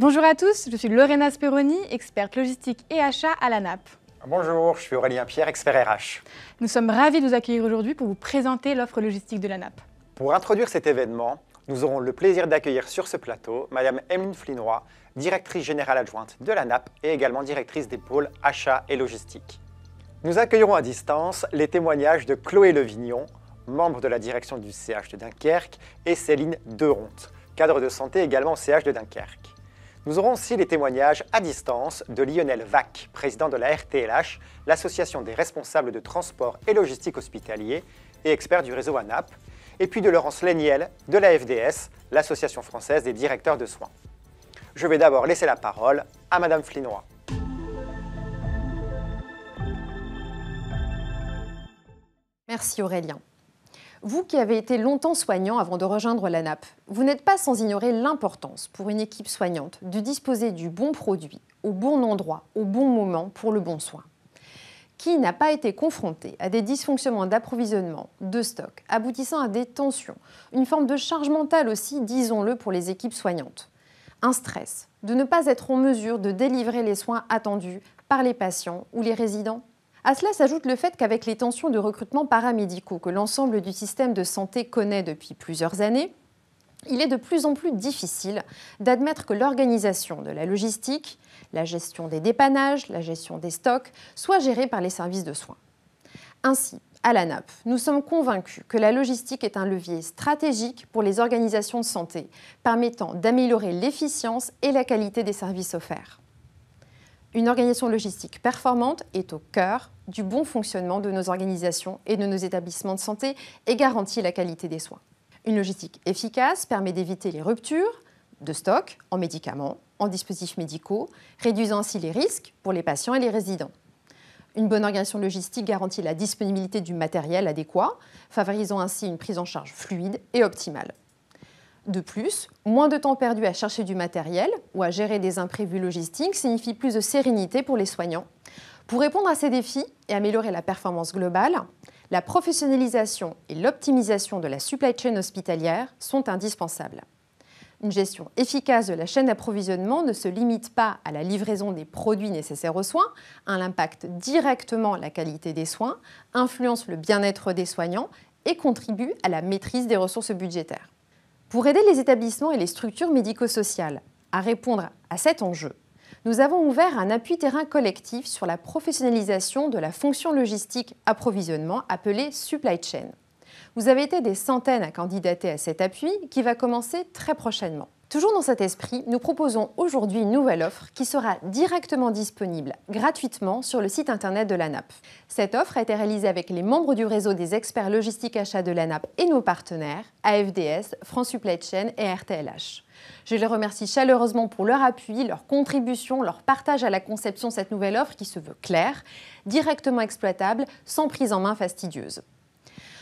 Bonjour à tous, je suis Lorena Speroni, experte logistique et achat à la NAP. Bonjour, je suis Aurélien Pierre, expert RH. Nous sommes ravis de vous accueillir aujourd'hui pour vous présenter l'offre logistique de la NAP. Pour introduire cet événement, nous aurons le plaisir d'accueillir sur ce plateau Madame Emeline Flinois, directrice générale adjointe de la NAP et également directrice des pôles achat et logistique. Nous accueillerons à distance les témoignages de Chloé Levignon, membre de la direction du CH de Dunkerque, et Céline Deronte, cadre de santé également au CH de Dunkerque. Nous aurons aussi les témoignages à distance de Lionel Vac, président de la RTLH, l'association des responsables de transport et logistique hospitalier et expert du réseau ANAP, et puis de Laurence Léniel de la FDS, l'association française des directeurs de soins. Je vais d'abord laisser la parole à Madame Flinois. Merci Aurélien. Vous qui avez été longtemps soignant avant de rejoindre la NAP, vous n'êtes pas sans ignorer l'importance pour une équipe soignante de disposer du bon produit, au bon endroit, au bon moment pour le bon soin. Qui n'a pas été confronté à des dysfonctionnements d'approvisionnement, de stock, aboutissant à des tensions, une forme de charge mentale aussi, disons-le, pour les équipes soignantes. Un stress de ne pas être en mesure de délivrer les soins attendus par les patients ou les résidents. À cela s'ajoute le fait qu'avec les tensions de recrutement paramédicaux que l'ensemble du système de santé connaît depuis plusieurs années, il est de plus en plus difficile d'admettre que l'organisation de la logistique, la gestion des dépannages, la gestion des stocks, soit gérée par les services de soins. Ainsi, à la NAP, nous sommes convaincus que la logistique est un levier stratégique pour les organisations de santé, permettant d'améliorer l'efficience et la qualité des services offerts. Une organisation logistique performante est au cœur du bon fonctionnement de nos organisations et de nos établissements de santé et garantit la qualité des soins. Une logistique efficace permet d'éviter les ruptures de stock en médicaments, en dispositifs médicaux, réduisant ainsi les risques pour les patients et les résidents. Une bonne organisation logistique garantit la disponibilité du matériel adéquat, favorisant ainsi une prise en charge fluide et optimale. De plus, moins de temps perdu à chercher du matériel ou à gérer des imprévus logistiques signifie plus de sérénité pour les soignants. Pour répondre à ces défis et améliorer la performance globale, la professionnalisation et l'optimisation de la supply chain hospitalière sont indispensables. Une gestion efficace de la chaîne d'approvisionnement ne se limite pas à la livraison des produits nécessaires aux soins, elle impacte directement la qualité des soins, influence le bien-être des soignants et contribue à la maîtrise des ressources budgétaires. Pour aider les établissements et les structures médico-sociales à répondre à cet enjeu, nous avons ouvert un appui terrain collectif sur la professionnalisation de la fonction logistique approvisionnement appelée supply chain. Vous avez été des centaines à candidater à cet appui qui va commencer très prochainement. Toujours dans cet esprit, nous proposons aujourd'hui une nouvelle offre qui sera directement disponible gratuitement sur le site internet de la NAP. Cette offre a été réalisée avec les membres du réseau des experts logistiques achats de la NAP et nos partenaires, AFDS, France Supply Chain et RTLH. Je les remercie chaleureusement pour leur appui, leur contribution, leur partage à la conception de cette nouvelle offre qui se veut claire, directement exploitable, sans prise en main fastidieuse.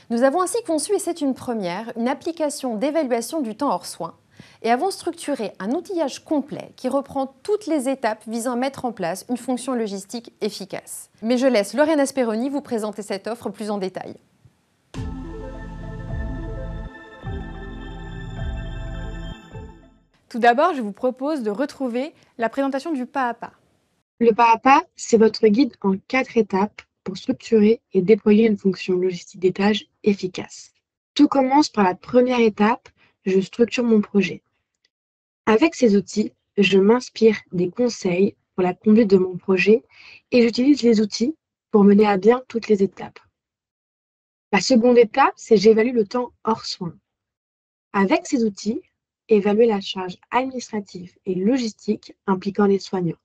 Nous avons ainsi conçu, et c'est une première, une application d'évaluation du temps hors soins et avons structuré un outillage complet qui reprend toutes les étapes visant à mettre en place une fonction logistique efficace. Mais je laisse Lorena Speroni vous présenter cette offre plus en détail. Tout d'abord, je vous propose de retrouver la présentation du pas à pas. Le pas à pas, c'est votre guide en 4 étapes pour structurer et déployer une fonction logistique des tâches efficace. Tout commence par la première étape, je structure mon projet. Avec ces outils, je m'inspire des conseils pour la conduite de mon projet et j'utilise les outils pour mener à bien toutes les étapes. La seconde étape, c'est j'évalue le temps hors soins. Avec ces outils, évaluer la charge administrative et logistique impliquant les soignants.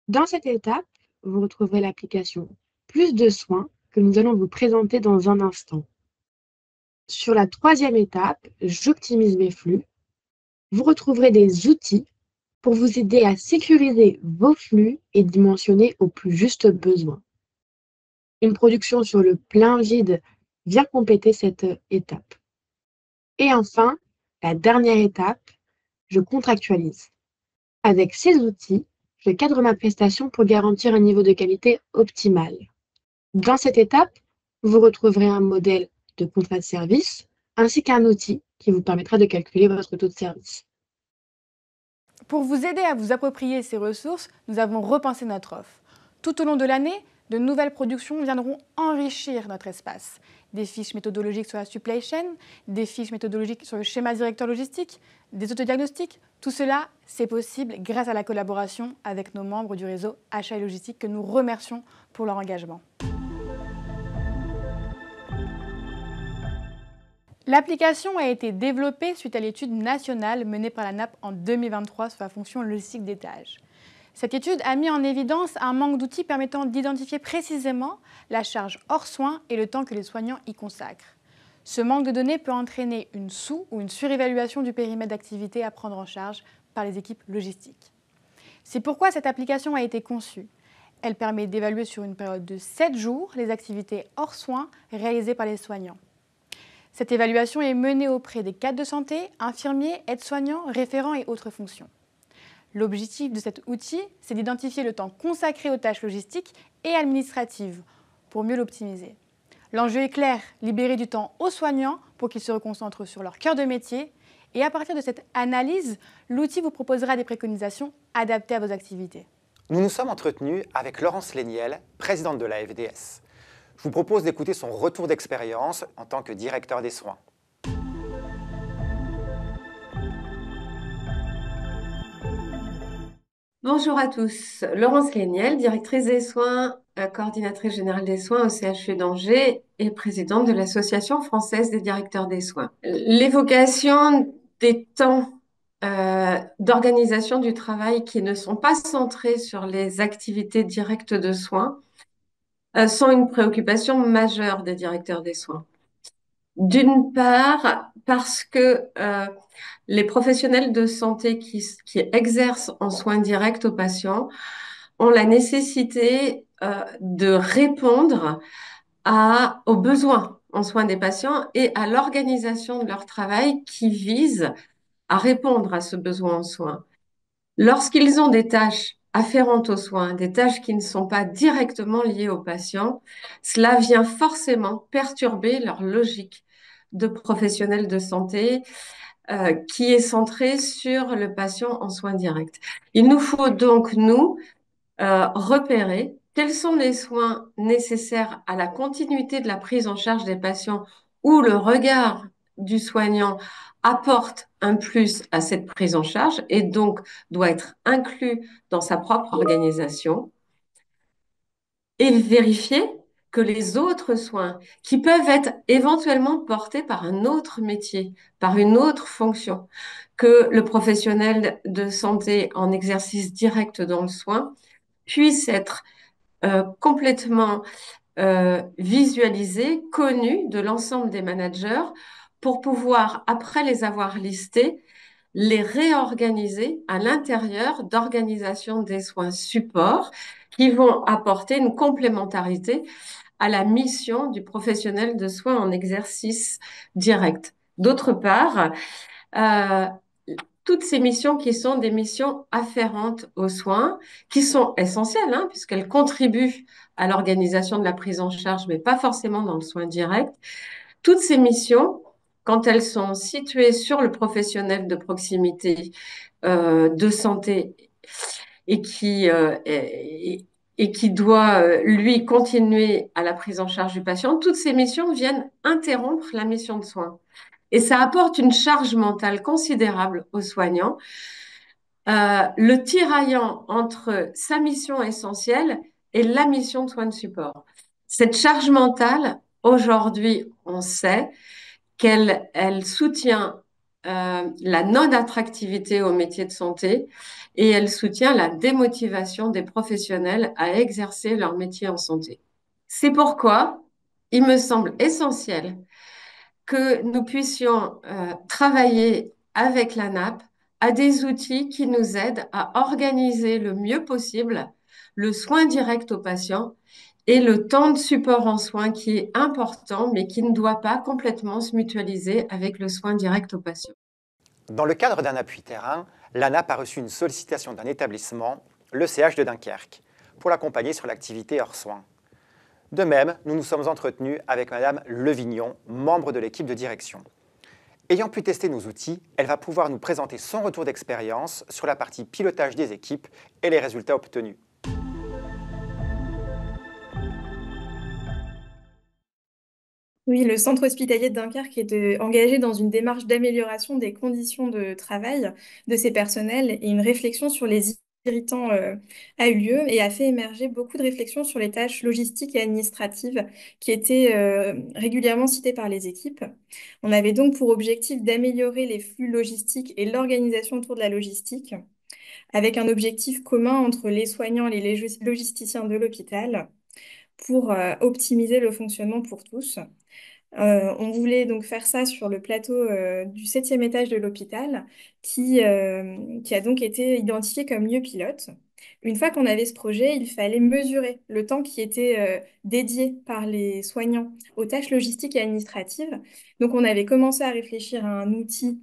Dans cette étape, vous retrouverez l'application Plus de soins que nous allons vous présenter dans un instant. Sur la troisième étape, j'optimise mes flux. Vous retrouverez des outils pour vous aider à sécuriser vos flux et dimensionner au plus juste besoin. Une production sur le plein vide vient compléter cette étape. Et enfin, la dernière étape, je contractualise. Avec ces outils, je cadre ma prestation pour garantir un niveau de qualité optimal. Dans cette étape, vous retrouverez un modèle de contrat de service ainsi qu'un outil qui vous permettra de calculer votre taux de service. Pour vous aider à vous approprier ces ressources, nous avons repensé notre offre. Tout au long de l'année, de nouvelles productions viendront enrichir notre espace. Des fiches méthodologiques sur la supply chain, des fiches méthodologiques sur le schéma directeur logistique, des autodiagnostics. Tout cela, c'est possible grâce à la collaboration avec nos membres du réseau Achat et Logistique que nous remercions pour leur engagement. L'application a été développée suite à l'étude nationale menée par la NAP en 2023 sur la fonction logistique d'étage. Cette étude a mis en évidence un manque d'outils permettant d'identifier précisément la charge hors soins et le temps que les soignants y consacrent. Ce manque de données peut entraîner une sous- ou une surévaluation du périmètre d'activité à prendre en charge par les équipes logistiques. C'est pourquoi cette application a été conçue. Elle permet d'évaluer sur une période de 7 jours les activités hors soins réalisées par les soignants. Cette évaluation est menée auprès des cadres de santé, infirmiers, aides-soignants, référents et autres fonctions. L'objectif de cet outil, c'est d'identifier le temps consacré aux tâches logistiques et administratives pour mieux l'optimiser. L'enjeu est clair, libérer du temps aux soignants pour qu'ils se reconcentrent sur leur cœur de métier. Et à partir de cette analyse, l'outil vous proposera des préconisations adaptées à vos activités. Nous nous sommes entretenus avec Laurence Léniel, présidente de la FDS. Je vous propose d'écouter son retour d'expérience en tant que directeur des soins. Bonjour à tous, Laurence Léniel, directrice des soins, coordinatrice générale des soins au CHU d'Angers et présidente de l'Association française des directeurs des soins. L'évocation des temps d'organisation du travail qui ne sont pas centrés sur les activités directes de soins sont une préoccupation majeure des directeurs des soins. D'une part, parce que les professionnels de santé qui exercent en soins directs aux patients ont la nécessité de répondre aux besoins en soins des patients et à l'organisation de leur travail qui vise à répondre à ce besoin en soins. Lorsqu'ils ont des tâches afférentes aux soins, des tâches qui ne sont pas directement liées aux patients, cela vient forcément perturber leur logique de professionnels de santé qui est centrée sur le patient en soins directs. Il nous faut donc, nous, repérer quels sont les soins nécessaires à la continuité de la prise en charge des patients où le regard du soignant apporte un plus à cette prise en charge et donc doit être inclus dans sa propre organisation et vérifier que les autres soins qui peuvent être éventuellement portés par un autre métier, par une autre fonction, que le professionnel de santé en exercice direct dans le soin puisse être complètement visualisé, connu de l'ensemble des managers pour pouvoir, après les avoir listés, les réorganiser à l'intérieur d'organisations des soins support qui vont apporter une complémentarité à la mission du professionnel de soins en exercice direct. D'autre part, toutes ces missions qui sont des missions afférentes aux soins, qui sont essentielles, puisqu'elles contribuent à l'organisation de la prise en charge, mais pas forcément dans le soin direct. Toutes ces missions, quand elles sont situées sur le professionnel de proximité de santé et qui doit, lui, continuer à la prise en charge du patient, toutes ces missions viennent interrompre la mission de soins. Et ça apporte une charge mentale considérable aux soignants, le tiraillant entre sa mission essentielle et la mission de soins de support. Cette charge mentale, aujourd'hui, on sait qu'elle soutient la non-attractivité au métier de santé et elle soutient la démotivation des professionnels à exercer leur métier en santé. C'est pourquoi il me semble essentiel que nous puissions travailler avec la NAP à des outils qui nous aident à organiser le mieux possible le soin direct aux patients et le temps de support en soins qui est important, mais qui ne doit pas complètement se mutualiser avec le soin direct aux patients. Dans le cadre d'un appui terrain, la NAP a reçu une sollicitation d'un établissement, le CH de Dunkerque, pour l'accompagner sur l'activité hors soins. De même, nous nous sommes entretenus avec Madame Levignon, membre de l'équipe de direction. Ayant pu tester nos outils, elle va pouvoir nous présenter son retour d'expérience sur la partie pilotage des équipes et les résultats obtenus. Oui, le centre hospitalier de Dunkerque est engagé dans une démarche d'amélioration des conditions de travail de ses personnels et une réflexion sur les irritants a eu lieu et a fait émerger beaucoup de réflexions sur les tâches logistiques et administratives qui étaient régulièrement citées par les équipes. On avait donc pour objectif d'améliorer les flux logistiques et l'organisation autour de la logistique, avec un objectif commun entre les soignants et les logisticiens de l'hôpital pour optimiser le fonctionnement pour tous. On voulait donc faire ça sur le plateau du 7e étage de l'hôpital, qui a donc été identifié comme lieu pilote. Une fois qu'on avait ce projet, il fallait mesurer le temps qui était dédié par les soignants aux tâches logistiques et administratives. Donc on avait commencé à réfléchir à un outil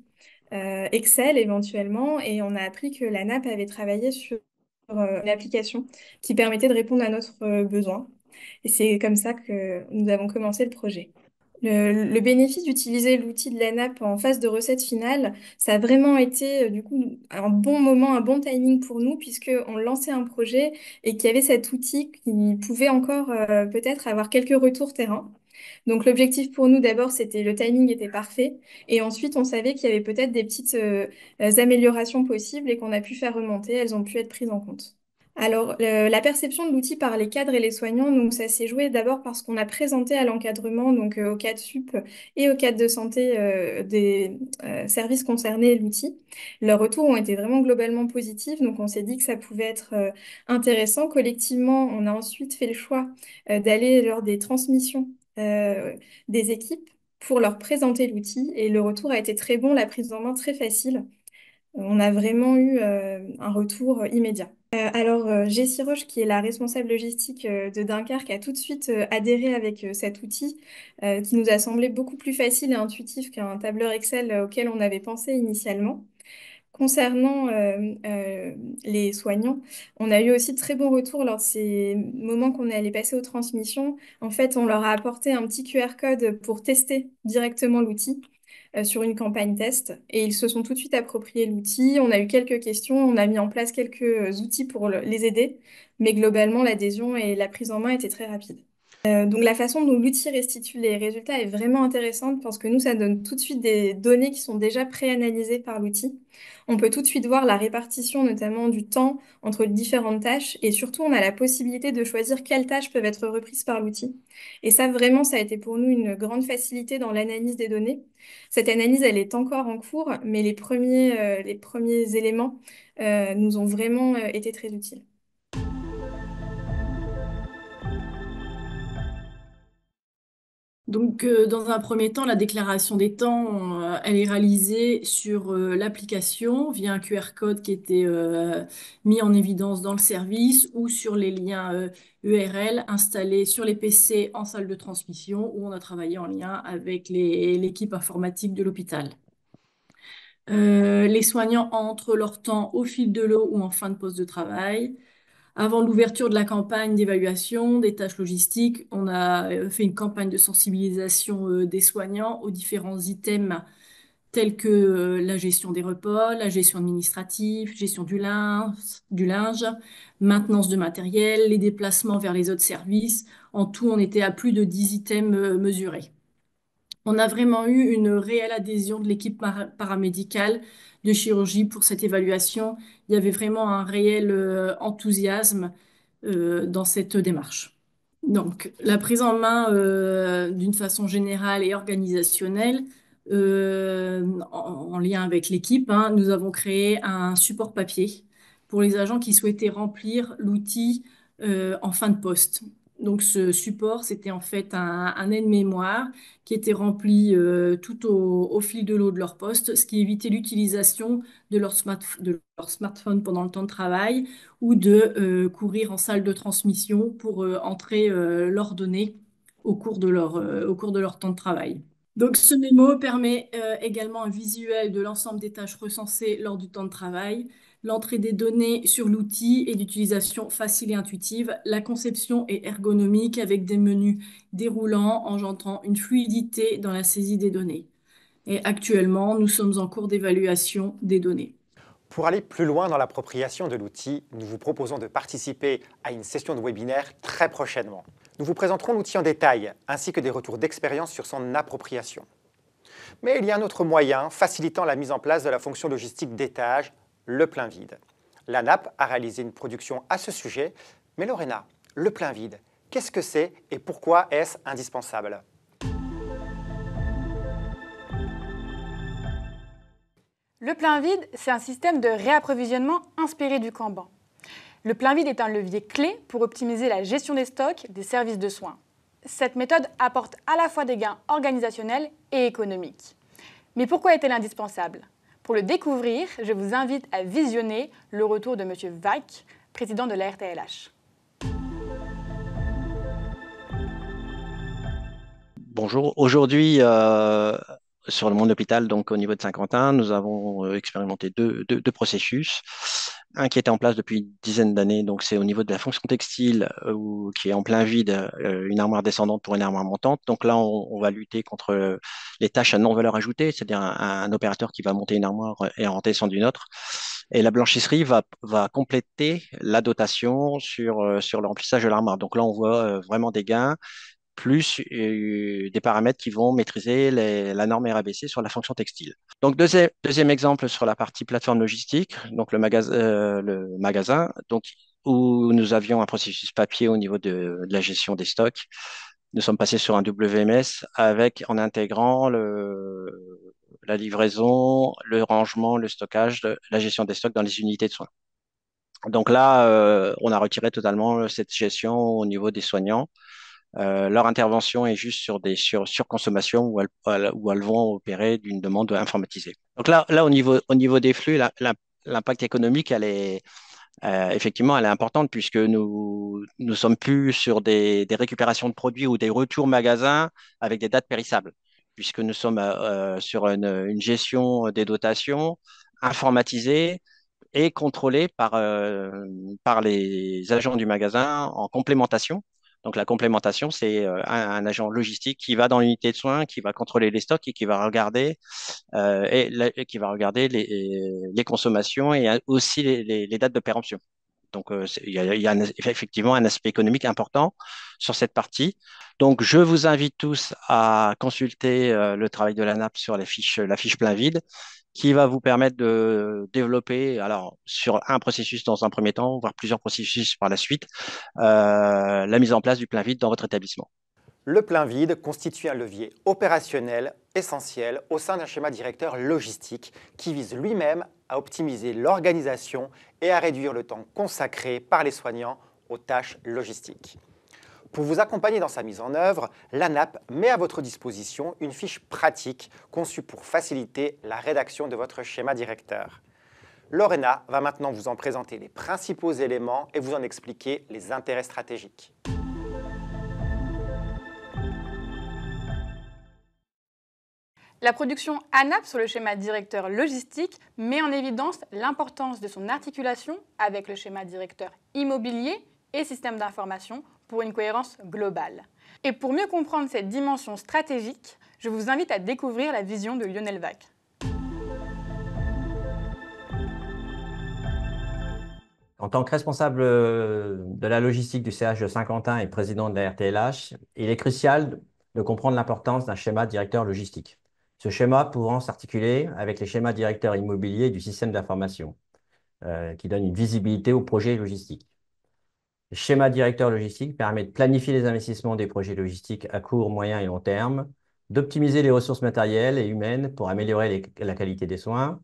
Excel éventuellement, et on a appris que la NAP avait travaillé sur une application qui permettait de répondre à notre besoin. Et c'est comme ça que nous avons commencé le projet. Le bénéfice d'utiliser l'outil de la NAP en phase de recette finale, ça a vraiment été du coup un bon moment, un bon timing pour nous, puisqu'on lançait un projet et qu'il y avait cet outil qui pouvait encore peut-être avoir quelques retours terrain. Donc l'objectif pour nous d'abord, c'était le timing était parfait, et ensuite on savait qu'il y avait peut-être des petites améliorations possibles et qu'on a pu faire remonter, elles ont pu être prises en compte. Alors, la perception de l'outil par les cadres et les soignants, donc ça s'est joué d'abord parce qu'on a présenté à l'encadrement, donc au cadre sup et au cadre de santé des services concernés l'outil. Leurs retours ont été vraiment globalement positifs, donc on s'est dit que ça pouvait être intéressant. Collectivement, on a ensuite fait le choix d'aller lors des transmissions des équipes pour leur présenter l'outil, et le retour a été très bon, la prise en main très facile. On a vraiment eu un retour immédiat. Jessie Roche, qui est la responsable logistique de Dunkerque, a tout de suite adhéré avec cet outil qui nous a semblé beaucoup plus facile et intuitif qu'un tableur Excel auquel on avait pensé initialement. Concernant les soignants, on a eu aussi de très bons retours lors de ces moments qu'on est allé passer aux transmissions. En fait, on leur a apporté un petit QR code pour tester directement l'outil sur une campagne test, et ils se sont tout de suite appropriés l'outil. On a eu quelques questions, on a mis en place quelques outils pour les aider, mais globalement, l'adhésion et la prise en main étaient très rapides. Donc la façon dont l'outil restitue les résultats est vraiment intéressante parce que nous, ça donne tout de suite des données qui sont déjà préanalysées par l'outil. On peut tout de suite voir la répartition notamment du temps entre les différentes tâches, et surtout on a la possibilité de choisir quelles tâches peuvent être reprises par l'outil. Et ça vraiment, ça a été pour nous une grande facilité dans l'analyse des données. Cette analyse, elle est encore en cours, mais les premiers éléments nous ont vraiment été très utiles. Donc, dans un premier temps, la déclaration des temps, elle est réalisée sur l'application via un QR code qui était mis en évidence dans le service, ou sur les liens URL installés sur les PC en salle de transmission, où on a travaillé en lien avec l'équipe informatique de l'hôpital. Les soignants entrent leur temps au fil de l'eau ou en fin de poste de travail. Avant l'ouverture de la campagne d'évaluation des tâches logistiques, on a fait une campagne de sensibilisation des soignants aux différents items tels que la gestion des repas, la gestion administrative, gestion du linge, maintenance de matériel, les déplacements vers les autres services. En tout, on était à plus de 10 items mesurés. On a vraiment eu une réelle adhésion de l'équipe paramédicale de chirurgie pour cette évaluation. Il y avait vraiment un réel enthousiasme dans cette démarche. Donc, la prise en main d'une façon générale et organisationnelle, en lien avec l'équipe, hein, nous avons créé un support papier pour les agents qui souhaitaient remplir l'outil en fin de poste. Donc, ce support, c'était en fait un aide-mémoire qui était rempli tout au fil de l'eau de leur poste, ce qui évitait l'utilisation de leur smartphone pendant le temps de travail, ou de courir en salle de transmission pour entrer leurs données au cours de leur temps de travail. Donc, ce mémo permet également un visuel de l'ensemble des tâches recensées lors du temps de travail, l'entrée des données sur l'outil et d'utilisation facile et intuitive. La conception est ergonomique avec des menus déroulants engendrant une fluidité dans la saisie des données. Et actuellement, nous sommes en cours d'évaluation des données. Pour aller plus loin dans l'appropriation de l'outil, nous vous proposons de participer à une session de webinaire très prochainement. Nous vous présenterons l'outil en détail, ainsi que des retours d'expérience sur son appropriation. Mais il y a un autre moyen facilitant la mise en place de la fonction logistique d'étage, le plein vide. La NAP a réalisé une production à ce sujet, mais Lorena, le plein vide, qu'est-ce que c'est et pourquoi est-ce indispensable ? Le plein vide, c'est un système de réapprovisionnement inspiré du Kanban. Le plein vide est un levier clé pour optimiser la gestion des stocks des services de soins. Cette méthode apporte à la fois des gains organisationnels et économiques. Mais pourquoi est-elle indispensable ? Pour le découvrir, je vous invite à visionner le retour de M. Vac, président de la RTLH. Bonjour. Aujourd'hui, sur le monde hôpital, donc au niveau de Saint-Quentin, nous avons expérimenté deux processus. Un qui était en place depuis une dizaine d'années, donc c'est au niveau de la fonction textile, qui est en plein vide, une armoire descendante pour une armoire montante. Donc là, on va lutter contre les tâches à non-valeur ajoutée, c'est-à-dire un opérateur qui va monter une armoire et en descendre une autre. Et la blanchisserie va compléter la dotation sur le remplissage de l'armoire. Donc là, on voit vraiment des gains plus des paramètres qui vont maîtriser la norme RABC sur la fonction textile. Donc, deuxième exemple sur la partie plateforme logistique, donc le magasin, donc, où nous avions un processus papier au niveau de la gestion des stocks. Nous sommes passés sur un WMS en intégrant la livraison, le rangement, le stockage, la gestion des stocks dans les unités de soins. Donc là, on a retiré totalement cette gestion au niveau des soignants. Leur intervention est juste sur des surconsommations où elles vont opérer d'une demande informatisée. Donc là au niveau des flux, l'impact économique, effectivement, elle est importante puisque nous sommes plus sur des récupérations de produits ou des retours magasins avec des dates périssables, puisque nous sommes sur une gestion des dotations informatisée et contrôlée par les agents du magasin en complémentation. Donc, la complémentation, c'est un agent logistique qui va dans l'unité de soins, qui va contrôler les stocks et qui va regarder, les consommations et aussi les dates de péremption. Donc, il y a effectivement un aspect économique important sur cette partie. Donc, je vous invite tous à consulter le travail de la NAP sur la fiche plein vide, qui va vous permettre de développer, alors sur un processus dans un premier temps, voire plusieurs processus par la suite, la mise en place du plein vide dans votre établissement. Le plein vide constitue un levier opérationnel essentiel au sein d'un schéma directeur logistique qui vise lui-même à optimiser l'organisation et à réduire le temps consacré par les soignants aux tâches logistiques. Pour vous accompagner dans sa mise en œuvre, la NAP met à votre disposition une fiche pratique conçue pour faciliter la rédaction de votre schéma directeur. Lorena va maintenant vous en présenter les principaux éléments et vous en expliquer les intérêts stratégiques. La production ANAP sur le schéma directeur logistique met en évidence l'importance de son articulation avec le schéma directeur immobilier et système d'information pour une cohérence globale. Et pour mieux comprendre cette dimension stratégique, je vous invite à découvrir la vision de Lionel Vac. En tant que responsable de la logistique du CH de Saint-Quentin et président de la RTLH, il est crucial de comprendre l'importance d'un schéma directeur logistique. Ce schéma pouvant s'articuler avec les schémas directeurs immobiliers du système d'information, qui donne une visibilité au projet logistique. Le schéma directeur logistique permet de planifier les investissements des projets logistiques à court, moyen et long terme, d'optimiser les ressources matérielles et humaines pour améliorer la qualité des soins,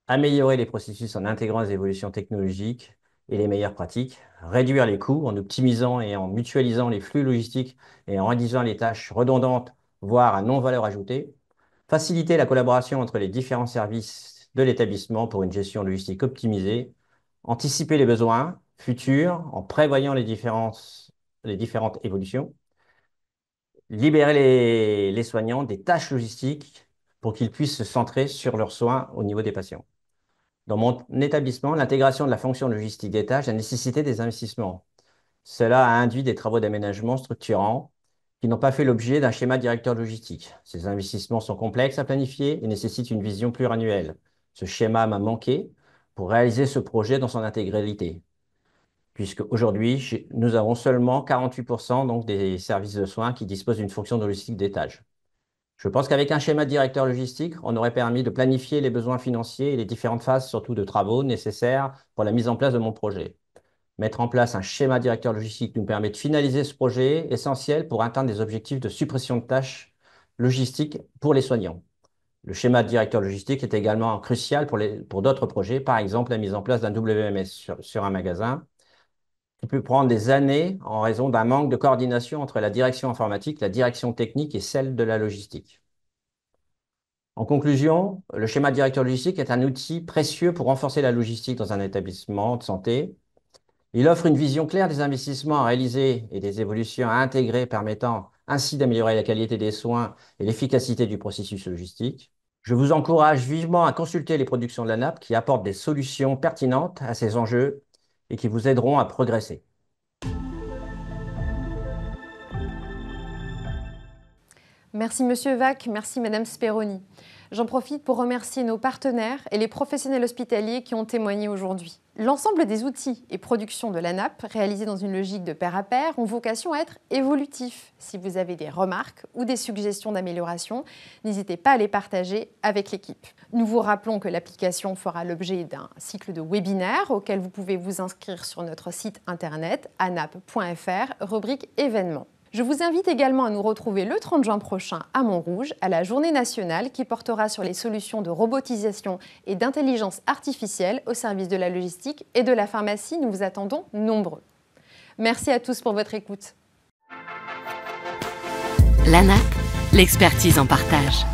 améliorer les processus en intégrant les évolutions technologiques et les meilleures pratiques, réduire les coûts en optimisant et en mutualisant les flux logistiques et en réduisant les tâches redondantes, voire à non-valeur ajoutée, faciliter la collaboration entre les différents services de l'établissement pour une gestion logistique optimisée, anticiper les besoins futurs en prévoyant les différentes évolutions, libérer les soignants des tâches logistiques pour qu'ils puissent se centrer sur leurs soins au niveau des patients. Dans mon établissement, l'intégration de la fonction logistique des tâches a nécessité des investissements. Cela a induit des travaux d'aménagement structurants qui n'ont pas fait l'objet d'un schéma directeur logistique. Ces investissements sont complexes à planifier et nécessitent une vision pluriannuelle. Ce schéma m'a manqué pour réaliser ce projet dans son intégralité, puisque aujourd'hui, nous avons seulement 48% donc, des services de soins qui disposent d'une fonction de logistique d'étage. Je pense qu'avec un schéma directeur logistique, on aurait permis de planifier les besoins financiers et les différentes phases, surtout de travaux, nécessaires pour la mise en place de mon projet. Mettre en place un schéma directeur logistique nous permet de finaliser ce projet essentiel pour atteindre des objectifs de suppression de tâches logistiques pour les soignants. Le schéma directeur logistique est également crucial pour d'autres projets, par exemple la mise en place d'un WMS sur un magasin, qui peut prendre des années en raison d'un manque de coordination entre la direction informatique, la direction technique et celle de la logistique. En conclusion, le schéma directeur logistique est un outil précieux pour renforcer la logistique dans un établissement de santé. Il offre une vision claire des investissements à réaliser et des évolutions à intégrer permettant ainsi d'améliorer la qualité des soins et l'efficacité du processus logistique. Je vous encourage vivement à consulter les productions de la NAP qui apportent des solutions pertinentes à ces enjeux et qui vous aideront à progresser. Merci Monsieur Vac, merci Madame Speroni. J'en profite pour remercier nos partenaires et les professionnels hospitaliers qui ont témoigné aujourd'hui. L'ensemble des outils et productions de la NAP, réalisés dans une logique de pair à pair, ont vocation à être évolutifs. Si vous avez des remarques ou des suggestions d'amélioration, n'hésitez pas à les partager avec l'équipe. Nous vous rappelons que l'application fera l'objet d'un cycle de webinaires auquel vous pouvez vous inscrire sur notre site internet anap.fr, rubrique événements. Je vous invite également à nous retrouver le 30 juin prochain à Montrouge, à la Journée nationale qui portera sur les solutions de robotisation et d'intelligence artificielle au service de la logistique et de la pharmacie. Nous vous attendons nombreux. Merci à tous pour votre écoute. La NAP, l'expertise en partage.